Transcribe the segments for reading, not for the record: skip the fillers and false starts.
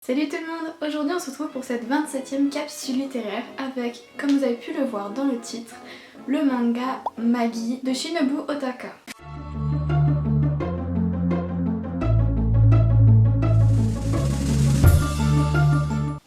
Salut tout le monde! Aujourd'hui on se retrouve pour cette 27e capsule littéraire avec, comme vous avez pu le voir dans le titre, le manga Magi de Shinobu Otaka.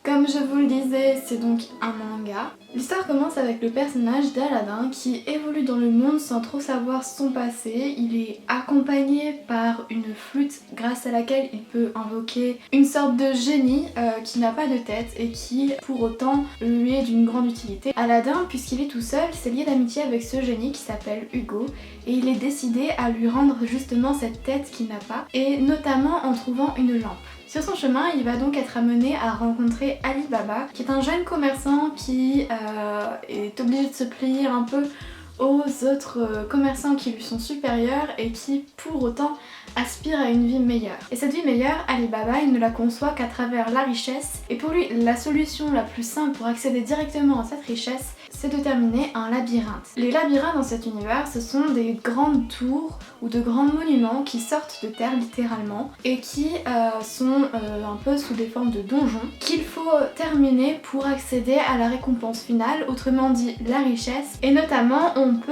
Comme je vous le disais, c'est donc un manga. L'histoire commence avec le personnage d'Aladin qui évolue dans le monde sans trop savoir son passé. Il est accompagné par une flûte grâce à laquelle il peut invoquer une sorte de génie qui n'a pas de tête et qui pour autant lui est d'une grande utilité. Aladin, puisqu'il est tout seul, s'est lié d'amitié avec ce génie qui s'appelle Hugo et il est décidé à lui rendre justement cette tête qu'il n'a pas, et notamment en trouvant une lampe. Sur son chemin, il va donc être amené à rencontrer Ali Baba, qui est un jeune commerçant qui est obligé de se plier un peu aux autres commerçants qui lui sont supérieurs et qui pour autant aspire à une vie meilleure. Et cette vie meilleure, Ali Baba, il ne la conçoit qu'à travers la richesse, et pour lui la solution la plus simple pour accéder directement à cette richesse, c'est de terminer un labyrinthe. Les labyrinthes dans cet univers, ce sont des grandes tours ou de grands monuments qui sortent de terre littéralement et qui sont un peu sous des formes de donjons qu'il faut terminer pour accéder à la récompense finale, autrement dit la richesse. Et notamment on peut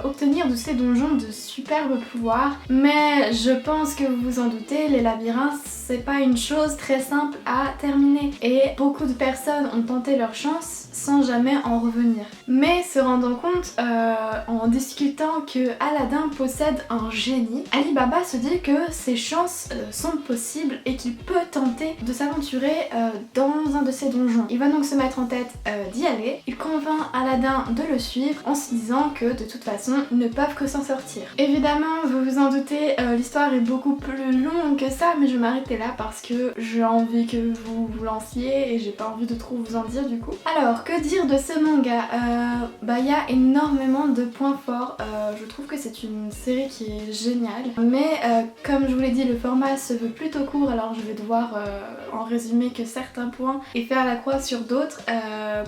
obtenir de ces donjons de superbes pouvoirs, mais je pense que vous vous en doutez, les labyrinthes c'est pas une chose très simple à terminer et beaucoup de personnes ont tenté leur chance sans jamais en revenir. Mais se rendant compte en discutant que Aladin possède un génie, Ali Baba se dit que ses chances sont possibles et qu'il peut tenter de s'aventurer dans un de ces donjons. Il va donc se mettre en tête d'y aller. Il convainc Aladin de le suivre en se disant que de toute façon ils ne peuvent que s'en sortir. Évidemment, vous vous en doutez, l'histoire est beaucoup plus longue que ça, mais je vais m'arrêter là parce que j'ai envie que vous vous lanciez et j'ai pas envie de trop vous en dire du coup. Alors, que dire de ce manga? Il y a énormément de points forts. Je trouve que c'est une série qui est géniale. Mais comme je vous l'ai dit, le format se veut plutôt court, alors je vais devoir en résumer que certains points et faire la croix sur d'autres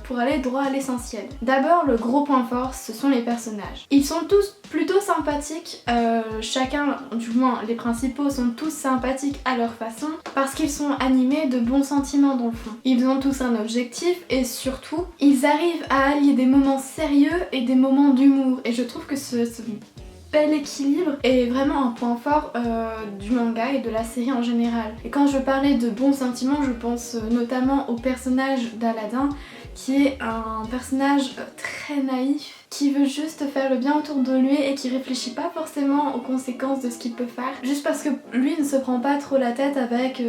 pour aller droit à l'essentiel. D'abord, le gros point fort, ce sont les personnages. Ils sont tous plutôt sympathiques, chacun, du moins les principaux, sont tous sympathiques à leur façon parce qu'ils sont animés de bons sentiments dans le fond. Ils ont tous un objectif et surtout, ils arrivent à allier des moments sérieux et des moments d'humour, et je trouve que ce bel équilibre est vraiment un point fort du manga et de la série en général. Et quand je parlais de bons sentiments, je pense notamment au personnage d'Aladin qui est un personnage très naïf qui veut juste faire le bien autour de lui et qui réfléchit pas forcément aux conséquences de ce qu'il peut faire, juste parce que lui ne se prend pas trop la tête avec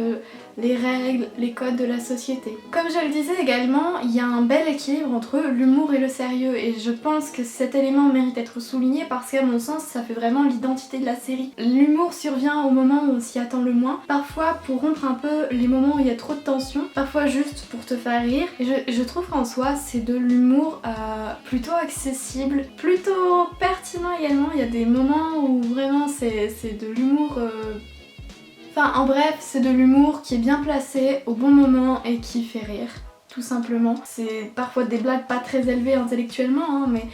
les règles, les codes de la société. Comme je le disais également, il y a un bel équilibre entre l'humour et le sérieux, et je pense que cet élément mérite d'être souligné parce qu'à mon sens ça fait vraiment l'identité de la série. L'humour survient au moment où on s'y attend le moins, parfois pour rompre un peu les moments où il y a trop de tension, parfois juste pour te faire rire, et je trouve qu'en soi c'est de l'humour plutôt accessible, plutôt pertinent également. Il y a des moments où vraiment c'est de l'humour enfin en bref, c'est de l'humour qui est bien placé au bon moment et qui fait rire, tout simplement. C'est parfois des blagues pas très élevées intellectuellement, hein, mais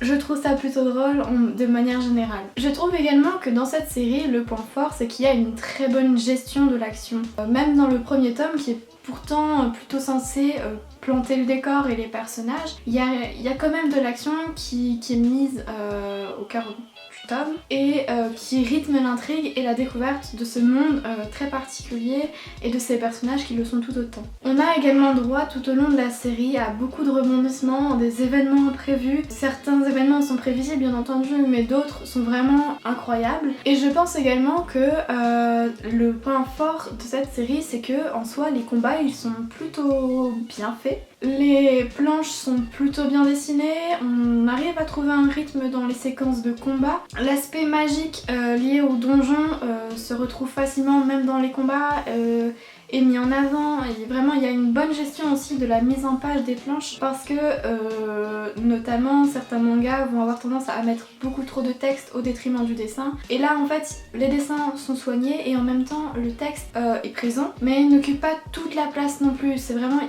je trouve ça plutôt drôle de manière générale. Je trouve également que dans cette série, le point fort, c'est qu'il y a une très bonne gestion de l'action. Même dans le premier tome, qui est pourtant plutôt censé planter le décor et les personnages, il y a quand même de l'action qui est mise au cœur du tome et qui rythme l'intrigue et la découverte de ce monde très particulier et de ces personnages qui le sont tout autant. On a également droit tout au long de la série à beaucoup de rebondissements, des événements imprévus. Certains événements sont prévisibles bien entendu, mais d'autres sont vraiment incroyables. Et je pense également que le point fort de cette série, c'est que en soi les combats ils sont plutôt bien faits. Les planches sont plutôt bien dessinées, on arrive à trouver un rythme dans les séquences de combat. L'aspect magique lié au donjon se retrouve facilement même dans les combats, est mis en avant, et vraiment il y a une bonne gestion aussi de la mise en page des planches parce que notamment certains mangas vont avoir tendance à mettre beaucoup trop de texte au détriment du dessin, et là en fait les dessins sont soignés et en même temps le texte est présent mais il n'occupe pas toute la place non plus, c'est vraiment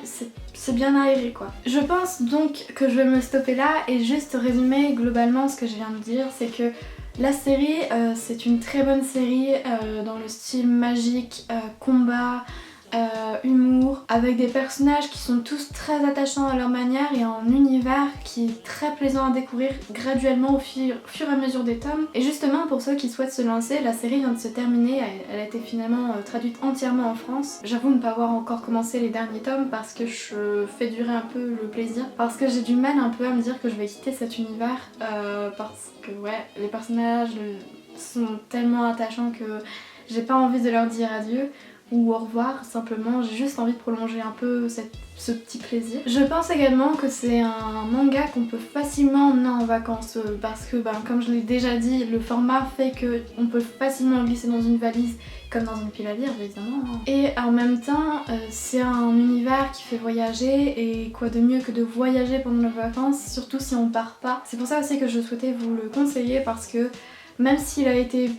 c'est bien aéré quoi. Je pense donc que je vais me stopper là et juste résumer globalement ce que je viens de dire, c'est que la série c'est une très bonne série dans le style magique, combat, humour, avec des personnages qui sont tous très attachants à leur manière et un univers qui est très plaisant à découvrir graduellement au fur et à mesure des tomes. Et justement pour ceux qui souhaitent se lancer, la série vient de se terminer, elle a été finalement traduite entièrement en France. J'avoue ne pas avoir encore commencé les derniers tomes parce que je fais durer un peu le plaisir, parce que j'ai du mal un peu à me dire que je vais quitter cet univers parce que ouais, les personnages sont tellement attachants que j'ai pas envie de leur dire adieu ou au revoir, simplement j'ai juste envie de prolonger un peu ce petit plaisir. Je pense également que c'est un manga qu'on peut facilement emmener en vacances parce que comme je l'ai déjà dit, le format fait qu'on peut facilement le glisser dans une valise comme dans une pile à lire évidemment. Et en même temps c'est un univers qui fait voyager, et quoi de mieux que de voyager pendant les vacances, surtout si on part pas. C'est pour ça aussi que je souhaitais vous le conseiller, parce que même s'il a été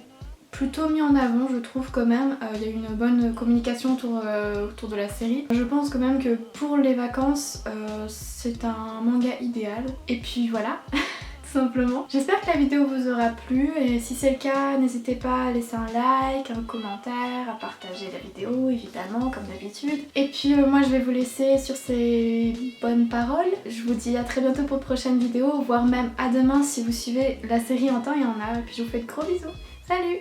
plutôt mis en avant, je trouve quand même, il y a eu une bonne communication autour de la série. Je pense quand même que pour les vacances, c'est un manga idéal. Et puis voilà, tout simplement. J'espère que la vidéo vous aura plu, et si c'est le cas, n'hésitez pas à laisser un like, un commentaire, à partager la vidéo évidemment comme d'habitude. Et puis moi je vais vous laisser sur ces bonnes paroles. Je vous dis à très bientôt pour de prochaines vidéos, voire même à demain si vous suivez la série en temps et en heure. Et puis je vous fais de gros bisous. Salut!